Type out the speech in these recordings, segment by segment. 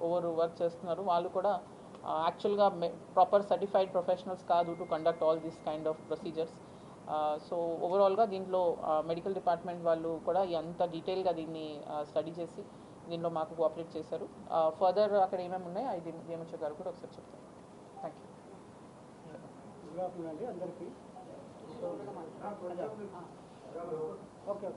Over work చేస్తున్నారు. వాళ్ళు కూడా యాక్చువల్గా ప్రాపర్ సర్టిఫైడ్ ప్రొఫెషనల్స్ కాదు to conduct all this kind of procedures. So ఓవరాల్గా దీంట్లో మెడికల్ డిపార్ట్మెంట్ వాళ్ళు కూడా ఎంత డీటెయిల్గా దీన్ని స్టడీ చేసి దీనిలో మాకు కోఆపరేట్ చేశారు. ఫర్దర్ అక్కడ ఏమేమి ఉన్నాయో అది డిఎంహెచ్ఓ గారు కూడా ఒకసారి చెప్తారు. Thank you. అందరికీ ఓకే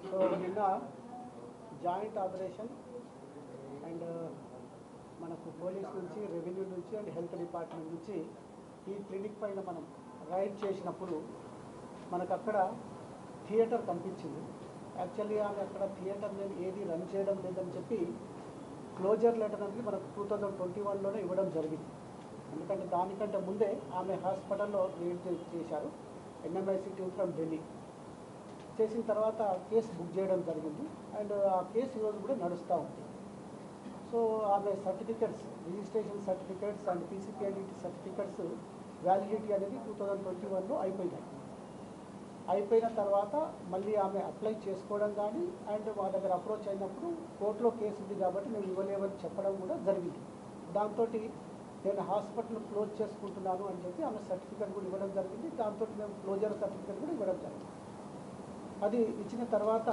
సో నిన్న జాయింట్ ఆపరేషన్ అండ్ మనకు పోలీస్ నుంచి, రెవెన్యూ నుంచి అండ్ హెల్త్ డిపార్ట్మెంట్ నుంచి ఈ క్లినిక్ పైన మనం రైడ్ చేసినప్పుడు మనకు అక్కడ థియేటర్ కనిపించింది. యాక్చువల్లీ ఆమె అక్కడ థియేటర్ నేను ఏది రన్ చేయడం లేదని చెప్పి క్లోజర్ లెటర్ అనేది మనకు 2021లోనే ఇవ్వడం జరిగింది. ఎందుకంటే దానికంటే ముందే ఆమె హాస్పిటల్లో రేట్ చేశారు, ఎన్ఎంఐసి టీమ్ ఫ్రమ్ ఢిల్లీ. చేసిన తర్వాత కేసు బుక్ చేయడం జరిగింది అండ్ ఆ కేసు ఈరోజు కూడా నడుస్తూ ఉంది. సో ఆమె certificates, registration certificates and PCPNDT certificates validity అనేది 2021లో అయిపోయినాయి. అయిపోయిన తర్వాత మళ్ళీ ఆమె అప్లై చేసుకోవడం కానీ అండ్ మా దగ్గర అప్రోచ్ అయినప్పుడు కోర్టులో కేసు ఉంది కాబట్టి మేము ఇవ్వలేమని చెప్పడం కూడా జరిగింది. దాంతో నేను హాస్పిటల్ క్లోజ్ చేసుకుంటున్నాను అని చెప్పి ఆమె సర్టిఫికెట్ కూడా ఇవ్వడం జరిగింది. దాంతో మేము క్లోజర్ సర్టిఫికెట్ కూడా ఇవ్వడం జరిగింది. అది ఇచ్చిన తర్వాత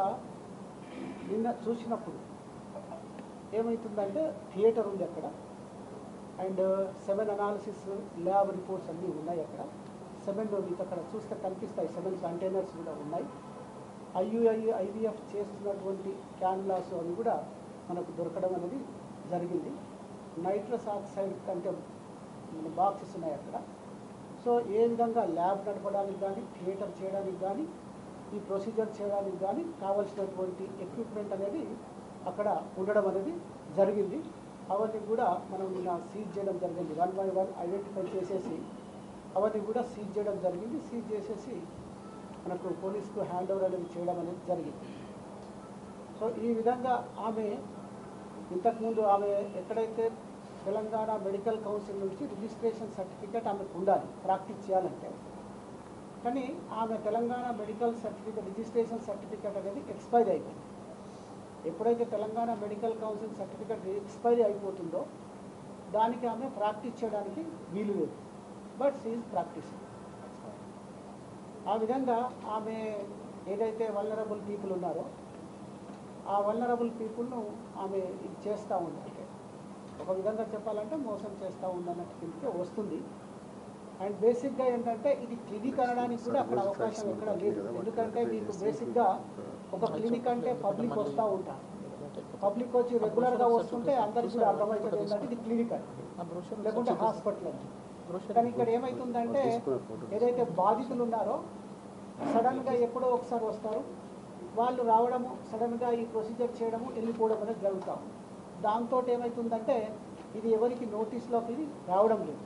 నిన్న చూసినప్పుడు ఏమవుతుందంటే థియేటర్ ఉంది అక్కడ అండ్ 7 అనాలిసిస్ ల్యాబ్ రిపోర్ట్స్ అన్నీ ఉన్నాయి అక్కడ. 7 మీకు అక్కడ చూస్తే కనిపిస్తాయి, 7 కంటైనర్స్ కూడా ఉన్నాయి. ఐవీఎఫ్ చేస్తున్నటువంటి క్యాన్లాస్ అవి కూడా మనకు దొరకడం అనేది జరిగింది. నైట్రస్ ఆక్సైడ్ కంటే బాక్సెస్ ఉన్నాయి అక్కడ. సో ఏ విధంగా ల్యాబ్ నడపడానికి కానీ, థియేటర్ చేయడానికి కానీ, ఈ ప్రొసీజర్ చేయడానికి కానీ కావాల్సినటువంటి ఎక్విప్మెంట్ అనేది అక్కడ ఉండడం అనేది జరిగింది. అవన్నీ కూడా మనం నిన్న సీజ్ చేయడం జరిగింది. 1 by 1 ఐడెంటిఫై చేసేసి అవన్నీ కూడా సీజ్ చేయడం జరిగింది. సీజ్ చేసేసి మనకు పోలీసుకు హ్యాండ్ ఓవర్ అనేది చేయడం అనేది జరిగింది. సో ఈ విధంగా ఆమె ఇంతకుముందు ఆమె ఎక్కడైతే తెలంగాణ మెడికల్ కౌన్సిల్ నుంచి రిజిస్ట్రేషన్ సర్టిఫికేట్ ఆమెకు ఉండాలి ప్రాక్టీస్ చేయాలంటే, కానీ ఆమె Telangana medical certificate registration certificate అనేది ఎక్స్పైరీ అయిపోయింది. ఎప్పుడైతే Telangana medical council certificate expiry అయిపోతుందో దానికి ఆమె ప్రాక్టీస్ చేయడానికి వీలు లేదు. But she is practice. ఆ విధంగా ఆమె ఏదైతే వల్నరబుల్ పీపుల్ ఉన్నారో ఆ వల్నరబుల్ పీపుల్ను ఆమె ఇది చేస్తూ ఉంది. అంటే ఒక విధంగా చెప్పాలంటే మోసం చేస్తూ ఉందన్నట్టు కిందకే వస్తుంది. అండ్ బేసిక్గా ఏంటంటే ఇది క్లినిక్ అనడానికి కూడా అక్కడ అవకాశం ఎక్కడ లేదు. ఎందుకంటే మీకు బేసిక్గా ఒక క్లినిక్ అంటే పబ్లిక్ వస్తూ ఉంటారు. పబ్లిక్ వచ్చి రెగ్యులర్గా వస్తుంటే అందరికీ కూడా అర్థమవుతుంది ఏంటంటే ఇది క్లినిక్ అని, లేకుంటే హాస్పిటల్ అని. కానీ ఇక్కడ ఏమవుతుందంటే ఏదైతే బాధితులు ఉన్నారో సడన్గా ఎప్పుడో ఒకసారి వస్తారు, వాళ్ళు రావడము, సడన్గా ఈ ప్రొసీజర్ చేయడము, వెళ్ళిపోవడం అనేది జరుగుతాం. దాంతో ఏమవుతుందంటే ఇది ఎవరికి నోటీస్లోకి రావడం లేదు.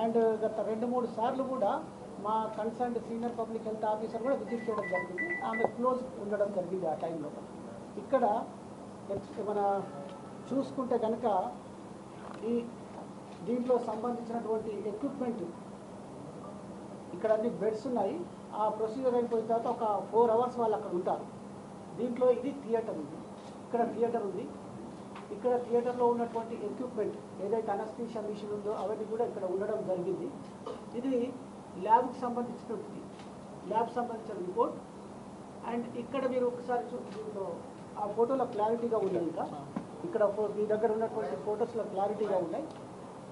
అండ్ గత 2-3 సార్లు కూడా మా concern senior public health officer కూడా విజిట్ చేయడం జరిగింది. ఆమె క్లోజ్ ఉండడం జరిగింది ఆ టైంలో. ఇక్కడ మన చూసుకుంటే కనుక ఈ దీంట్లో సంబంధించినటువంటి ఎక్విప్మెంట్ ఇక్కడ అన్ని బెడ్స్ ఉన్నాయి. ఆ ప్రొసీజర్ అయిపోయిన తర్వాత ఒక 4 hours వాళ్ళు అక్కడ ఉంటారు. దీంట్లో ఇది థియేటర్ ఉంది, ఇక్కడ థియేటర్ ఉంది. ఇక్కడ థియేటర్లో ఉన్నటువంటి ఎక్విప్మెంట్ ఏదైతే అనస్థీషియా మిషన్ ఉందో అవన్నీ కూడా ఇక్కడ ఉండడం జరిగింది. ఇది ల్యాబ్కి సంబంధించినటువంటి సంబంధించిన రిపోర్ట్. అండ్ ఇక్కడ మీరు ఒకసారి దీంట్లో ఆ ఫోటోలో క్లారిటీగా ఉన్నాయి. ఇంకా ఇక్కడ మీ దగ్గర ఉన్నటువంటి ఫొటోస్లో క్లారిటీగా ఉన్నాయి.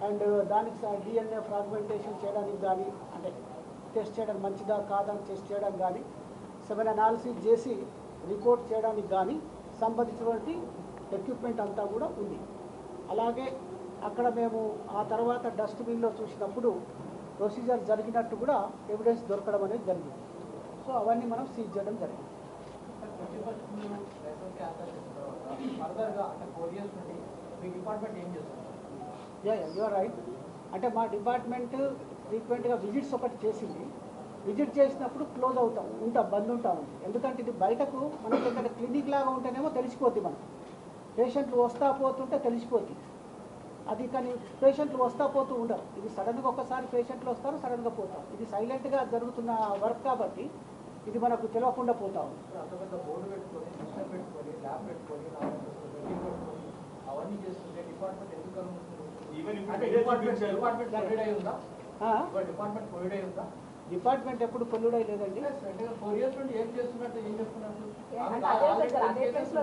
అండ్ దానికి డిఎన్ఏ ఫ్రాగ్మెంటేషన్ చేయడానికి కానీ, అంటే టెస్ట్ చేయడానికి మంచిదా కాదని టెస్ట్ చేయడానికి కానీ, 7 అనాలిసిస్ చేసి రిపోర్ట్ చేయడానికి కానీ సంబంధించినటువంటి ఎక్విప్మెంట్ అంతా కూడా ఉంది. అలాగే అక్కడ మేము ఆ తర్వాత డస్ట్బిన్లో చూసినప్పుడు ప్రొసీజర్ జరిగినట్టు కూడా ఎవిడెన్స్ దొరకడం అనేది జరిగింది. సో అవన్నీ మనం సీజ్ చేయడం జరిగింది. You're right. అంటే మా డిపార్ట్మెంట్ ఫ్రీక్వెంట్గా విజిట్స్ ఒకటి చేసింది. విజిట్ చేసినప్పుడు క్లోజ్ బంద్ ఉంటాము. ఎందుకంటే ఇది బయటకు మనకి ఇక్కడ క్లినిక్ లాగా ఉంటేనేమో తెలిసిపోద్ది, మనం పేషెంట్లు వస్తా పోతుంటే తెలిసిపోద్ది. అది కానీ పేషెంట్లు వస్తా పోతూ ఉండరు. ఇది సడన్గా ఒక్కసారి పేషెంట్లు వస్తారు, సడన్గా పోతారు. ఇది సైలెంట్గా జరుగుతున్న వర్క్ కాబట్టి ఇది మనకు తెలియకుండా పోతా ఉంది. బోర్డు పెట్టుకొని సిస్టమ్ పెట్టుకొని ల్యాబ్ పెట్టుకొని అవన్నీ చేస్తుంటే డిపార్ట్మెంట్ ఎందుకు డిపార్ట్మెంట్ ప్రొవైడ్ అయి ఉందా? డిపార్ట్మెంట్ ఎప్పుడు పొల్యూడై లేదండి. 4 years నుండి ఏం చేస్తున్నట్టు ఏం చెప్తున్నట్టు?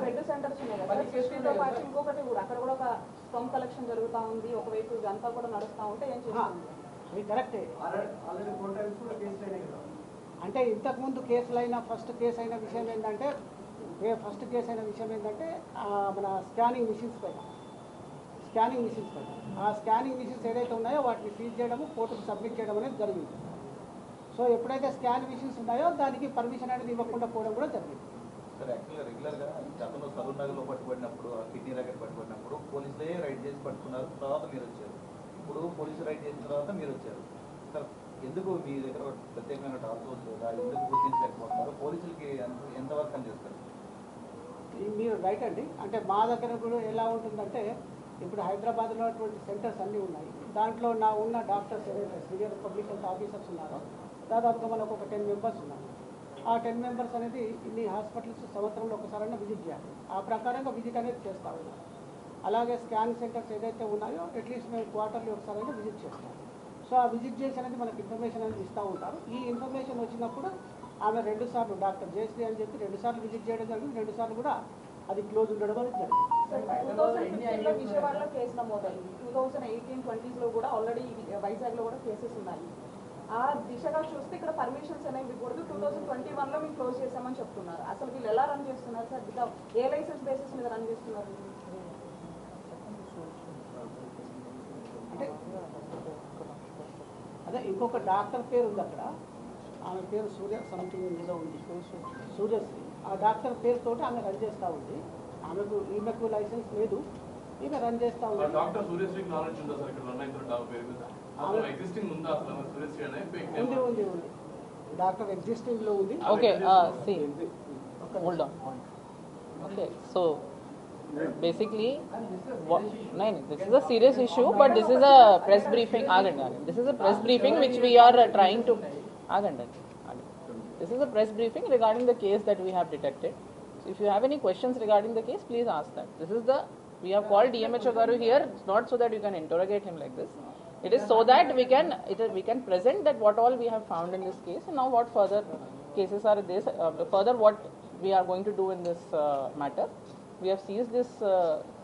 రెండు సెంటర్స్ ఉన్నాయి కదా, ఇంకొకటి కూడా అక్కడ కూడా ఒక స్టోమ్ కలెక్షన్ జరుగుతూ ఉంది, ఒకవైపు ఇదంతా కూడా నడుస్తూ ఉంటే ఏం చేస్తుంది? అది కరెక్టే. ఆల్రెడీ 4 times కూడా కేసులు అయినాయి కదా. అంటే ఇంతకుముందు కేసులైన ఫస్ట్ కేసు అయిన విషయం ఏంటంటే మన స్కానింగ్ మిషన్స్ పైన ఆ స్కానింగ్ మిషన్స్ ఏదైతే ఉన్నాయో వాటిని సీజ్ చేయడము, కోర్టుకు సబ్మిట్ చేయడం అనేది జరిగింది. సో ఎప్పుడైతే స్కాన్ మిషన్స్ ఉన్నాయో దానికి పర్మిషన్ అనేది ఇవ్వకుండా పోవడం కూడా జరిగింది. సార్ యాక్చువల్గా రెగ్యులర్గా గతంలో సరూర్నగర్లో పట్టుబడినప్పుడు కిడ్నీ ర్యాకెట్ పట్టుబడినప్పుడు పోలీసులే రైడ్ చేసి పట్టుకున్నారు, తర్వాత మీరు వచ్చారు. ఇప్పుడు పోలీసులు రైడ్ చేసిన తర్వాత మీరు వచ్చారు. సార్ ఎందుకు మీ దగ్గర ప్రత్యేకమైన టాస్క్ ఫోర్స్ లేదా ఎందుకు గుర్తించలేకపోతున్నారు? పోలీసులకి ఎంతవరకు అని చేస్తారు? మీరు రైట్ అండి. అంటే మా దగ్గర కూడా ఎలా ఉంటుందంటే ఇప్పుడు హైదరాబాద్లో ఉన్నటువంటి సెంటర్స్ అన్నీ ఉన్నాయి. దాంట్లో ఉన్న డాక్టర్స్ ఏదైతే సీనియర్ పబ్లిక్ హెల్త్ ఆఫీసర్స్ ఉన్నారో దాదాపుగా మనకు ఒక 10 మెంబర్స్ ఉన్నారు. ఆ 10 మెంబర్స్ అనేది ఇన్ని హాస్పిటల్స్ సంవత్సరంలో ఒకసారైనా విజిట్ చేయాలి. ఆ ప్రకారంగా విజిట్ అనేది చేస్తూ ఉన్నాం. అలాగే స్కాన్ సెంటర్స్ ఏదైతే ఉన్నాయో అట్లీస్ట్ మేము క్వార్టర్లీ ఒకసారైనా విజిట్ చేస్తాం. సో ఆ విజిట్ చేసి అనేది మనకి ఇన్ఫర్మేషన్ అనేది ఇస్తూ ఉంటారు. ఈ ఇన్ఫర్మేషన్ వచ్చినప్పుడు ఆమె 2 సార్లు డాక్టర్ జయశ్రీ అని చెప్పి 2 సార్లు విజిట్ చేయడం జరిగింది. 2 సార్లు కూడా అది క్లోజ్ ఉండడం అనేది జరిగింది. 2015లో విజయవాడలో కేసు నమోదైంది. 2018-20లో కూడా ఆల్రెడీ వైజాగ్లో కూడా కేసెస్ ఉన్నాయి. ఆ దిశగా చూస్తే ఇక్కడ పర్మిషన్స్ అనేవి ఇవ్వకూడదు. 2021లో మేము క్లోజ్ చేసామని చెప్తున్నారు. అసలు వీళ్ళు ఎలా రన్ చేస్తున్నారు సార్? ఏ లైసెన్స్ బేసిస్ మీద రన్ చేస్తున్నారు? అంటే అదే ఇంకొక డాక్టర్ పేరు ఉంది అక్కడ, ఆమె పేరు సూర్య సంథింగ్ ఏదో ఉంది, సూర్యశ్రీ. ఆ డాక్టర్ పేరుతో ఆమె రన్ చేస్తూ ఉంది. ఈమెకు లైసెన్స్ లేదు, ఈమె రన్ చేస్తూ ఉంది. డాక్టర్ సూర్యశ్రీకి నాలెడ్జ్ ఉందా సార్? ఇక్కడ రన్ అవుతున్న పేరు మీద ఎగ్జిస్టింగ్ ఉందా అసలు సూర్యశ్రీ అనే ఫేక్ నేమ్? ఉంది డాక్టర్ ఎగ్జిస్టింగ్ లో ఉంది. Okay, see, hold on. Okay, so basically, this is a serious issue, but this is a press briefing. This is a press briefing which we are trying to. This is a press briefing regarding the case that we have detected. So if you have any questions regarding the case, please ask that. We have called DMHO Garu here. It's not so that you can interrogate him like this. It is so that we can present that what all we have found in this case and now what further cases are this, further what we are going to do in this matter. We have seized this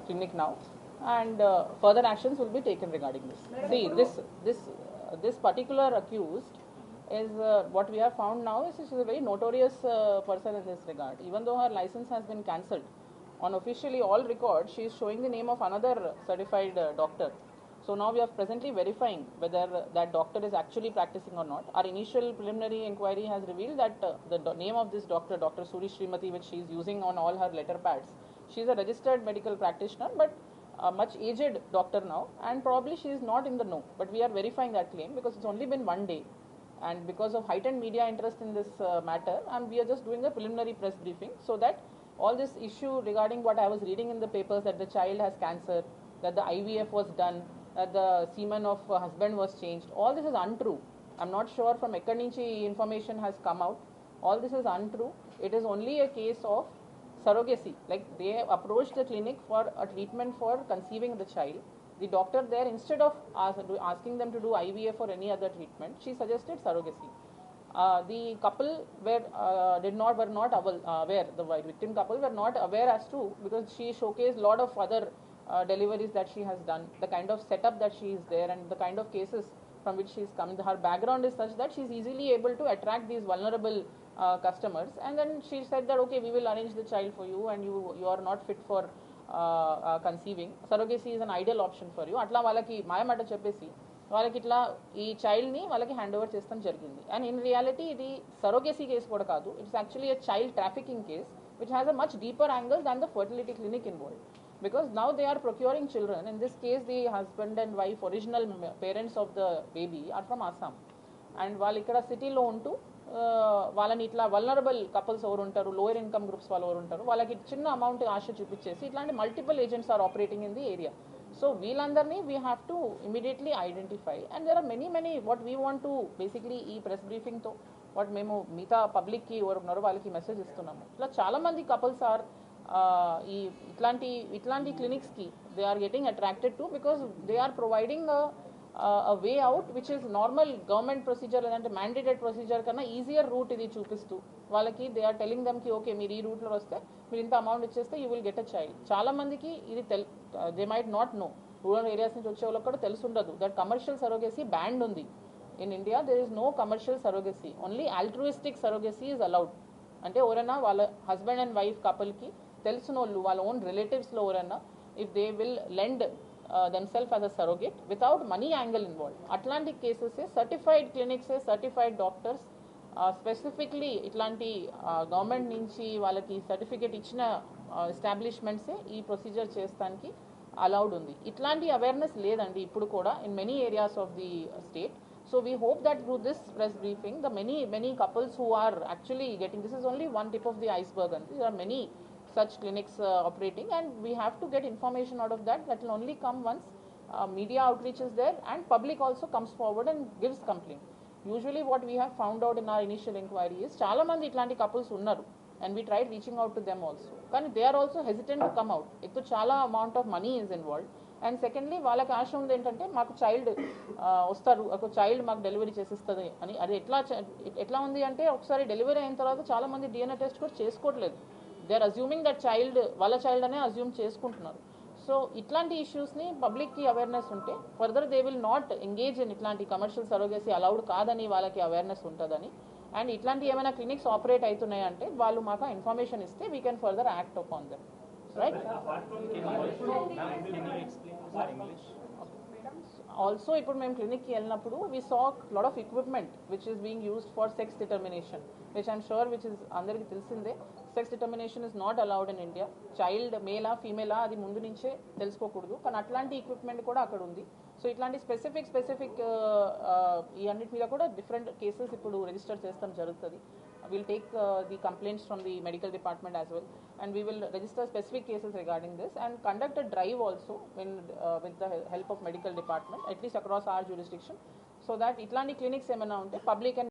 clinic now and further actions will be taken regarding this. See, this particular accused is what we have found now is she is a very notorious person in this regard. Even though her license has been cancelled, on officially all records she is showing the name of another certified doctor. So now we are presently verifying whether that doctor is actually practicing or not. Our initial preliminary inquiry has revealed that the name of this doctor, Dr. Suri Srimati, which she is using on all her letter pads, she is a registered medical practitioner but a much aged doctor now, and probably she is not in the know. But we are verifying that claim because it's only been 1 day, and because of heightened media interest in this matter, and we are just doing a preliminary press briefing so that all this issue regarding what I was reading in the papers, that the child has cancer, that the IVF was done, that the semen of husband was changed, all this is untrue. I'm not sure from Ekkarninchi information has come out. All this is untrue. It is only a case of surrogacy. Like they approached the clinic for a treatment for conceiving the child. The doctor there, instead of asking them to do IVF or any other treatment, she suggested surrogacy. The couple were not aware. The victim couple were not aware as to, because she showcased a lot of other deliveries that she has done, the kind of setup that she is there, and the kind of cases from which she is coming. Her background is such that she is easily able to attract these vulnerable customers. And then she said that okay, we will arrange the child for you, and you are not fit for conceiving. Surrogacy is an ideal option for you. Atla వాళ్ళకి మాయమాట చెప్పేసి వాళ్ళకి ఇట్లా ఈ చైల్డ్ని వాళ్ళకి hand over చేస్తాం జరిగింది. And in reality ఇది surrogacy case కూడా కాదు. It's actually a child trafficking case which has a much deeper angle than the fertility clinic involved. Because now they are procuring children. In this case, the husband and wife, original parents of the baby, are from Assam. And వాళ్ళు ఇక్కడ సిటీలో ఉంటూ వాళ్ళని ఇట్లా vulnerable couples ఎవరు ఉంటారు, lower income groups వాళ్ళు ఎవరు ఉంటారు, వాళ్ళకి చిన్న అమౌంట్ ఆశ చూపించేసి ఇట్లాంటి multiple agents are operating in the area. So వీళ్ళందరినీ we have to immediately identify and there are many what we want to basically ఈ ప్రెస్ బ్రీఫింగ్తో వాట్ మేము మిగతా పబ్లిక్కి ఎవరున్నారో వాళ్ళకి మెసేజ్ ఇస్తున్నాము. ఇట్లా చాలామంది కపుల్స్ ఆర్ ఈ ఇట్లాంటి క్లినిక్స్కి they are getting attracted to because they are providing a way out which is normal government procedure లేదంటే mandated procedure కన్నా ఈజియర్ రూట్ ఇది చూపిస్తూ వాళ్ళకి దే ఆర్ టెలింగ్ దమ్ కి ఓకే మీరు ఈ రూట్లో వస్తే మీరు ఇంత అమౌంట్ ఇచ్చేస్తే you will get a child. చాలా మందికి ఇది they might not know, rural areas నుంచి వచ్చే వాళ్ళకి కూడా తెలుసుండదు దట్ కమర్షియల్ సరోగసీ బ్యాండ్ ఉంది in India. There is no commercial surrogacy, only altruistic surrogacy is allowed. అంటే ఎవరైనా వాళ్ళ హస్బెండ్ అండ్ వైఫ్ కపుల్కి తెలిసిన వాళ్ళు వాళ్ళ ఓన్ రిలేటివ్స్లో ఎవరైనా if they will lend themselves as a surrogate without money angle involved. అట్లాంటి cases certified clinics, certified doctors, specifically ఇట్లాంటి గవర్నమెంట్ నుంచి వాళ్ళకి సర్టిఫికేట్ ఇచ్చిన ఎస్టాబ్లిష్మెంట్సే ఈ ప్రొసీజర్ చేస్తానికి అలౌడ్ ఉంది. ఇట్లాంటి అవేర్నెస్ లేదండి ఇప్పుడు కూడా in many areas of the state. So we hope that through this press briefing the many couples who are actually getting, this is only one tip of the iceberg, and there are many such clinics operating, and we have to get information out of that. That will only come once media outreach is there and public also comes forward and gives complaint. Usually what we have found out in our initial inquiry is చాలా మంది ఇట్లాంటి couples ఉన్నారు and we tried reaching out to them also, కానీ they are also hesitant to come out. ఎక్కువ చాలా amount of money is involved, and secondly వాళ్ళకి ఆశ ఉంది ఏంటంటే మాకు చైల్డ్ వస్తారు, ఒక చైల్డ్ మాకు డెలివరీ చేసిస్తుంది అని. అది ఎట్లా ఉంది అంటే ఒకసారి డెలివరీ అయిన తర్వాత చాలా మంది DNA టెస్ట్ కూడా చేసుకోవట్లేదు. They are assuming that child వాళ్ళ చైల్డ్ అనే అజ్యూమ్ చేసుకుంటున్నారు. సో ఇట్లాంటి ఇష్యూస్ని పబ్లిక్కి అవేర్నెస్ ఉంటే further they will not engage in ఇట్లాంటి కమర్షియల్ సరోగసీ అలౌడ్ కాదని వాళ్ళకి అవేర్నెస్ ఉంటుందని. అండ్ ఇట్లాంటి ఏమైనా క్లినిక్స్ ఆపరేట్ అవుతున్నాయంటే వాళ్ళు మాకు ఇన్ఫర్మేషన్ ఇస్తే we can further act upon them, right? Also ఇప్పుడు మేము క్లినిక్కి వెళ్ళినప్పుడు we saw lot of equipment which is being used for sex determination, which I'm sure which is అందరికీ తెలిసిందే. Sex determination is not allowed in India. Child మేలా ఫీమేలా అది ముందు నుంచే తెలుసుకోకూడదు, కానీ అట్లాంటి ఎక్విప్మెంట్ కూడా అక్కడ ఉంది. సో ఇట్లాంటి స్పెసిఫిక్ ఈ అన్నిటి మీద కూడా డిఫరెంట్ కేసెస్ ఇప్పుడు రిజిస్టర్ చేస్తాం జరుగుతుంది. we'll take the complaints from the medical department as well, and we will register specific cases regarding this and conduct a drive also with the help of medical department, at least across our jurisdiction, so that itlanti clinics emana unte public and